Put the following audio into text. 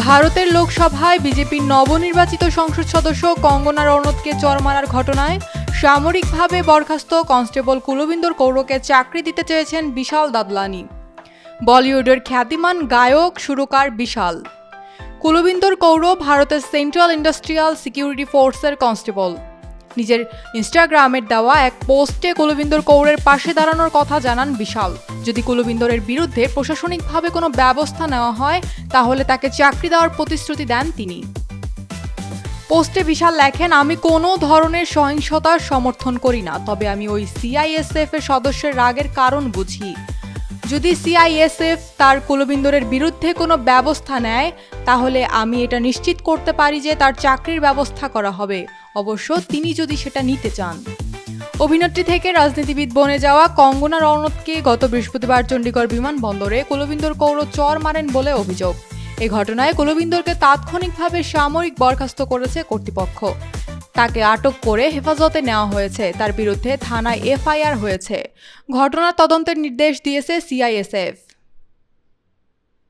ভারতের লোকসভায় বিজেপির নবনির্বাচিত সংসদ সদস্য কঙ্গনা রনৌতকে চড় মারার ঘটনায় সামরিকভাবে বরখাস্ত কনস্টেবল কুলবিন্দর কৌরকে চাকরি দিতে চেয়েছেন বিশাল দাদলানি। বলিউডের খ্যাতিমান গায়ক সুরকার বিশাল। কুলবিন্দর কৌর ভারতের সেন্ট্রাল ইন্ডাস্ট্রিয়াল সিকিউরিটি ফোর্সের কনস্টেবল। নিজের ইনস্টাগ্রামের দেওয়া এক পোস্টে কুলবিন্দর কৌরের পাশে দাঁড়ানোর কথা জানান বিশাল। যদি কুলবিন্দরের বিরুদ্ধে প্রশাসনিকভাবে কোনো ব্যবস্থা নেওয়া হয় তাহলে তাকে চাকরি দেওয়ার প্রতিশ্রুতি দেন তিনি। পোস্টে বিশাল লেখেন, আমি কোনো ধরনের সহিংসতার সমর্থন করি না, তবে আমি ওই সিআইএসএফ এর সদস্যের রাগের কারণ বুঝি। যদি সিআইএসএফ তার কুলবিন্দরের বিরুদ্ধে কোনো ব্যবস্থা নেয় তাহলে আমি এটা নিশ্চিত করতে পারি যে তার চাকরির ব্যবস্থা করা হবে, অবশ্য তিনি যদি সেটা নিতে চান। অভিনেত্রী থেকে রাজনীতিবিদ বনে যাওয়া কঙ্গনা রনৌতকে গত বৃহস্পতিবার চণ্ডীগড় বিমানবন্দরে কুলবিন্দর কৌর চড় মারেন বলে অভিযোগ। এই ঘটনায় কুলবিন্দরকে তাৎক্ষণিকভাবে সামরিক বরখাস্ত করেছে কর্তৃপক্ষ। তাকে আটক করে হেফাজতে নেওয়া হয়েছে, তার বিরুদ্ধে থানায় এফআইআর হয়েছে। ঘটনার তদন্তের নির্দেশ দিয়েছে সিআইএসএফ।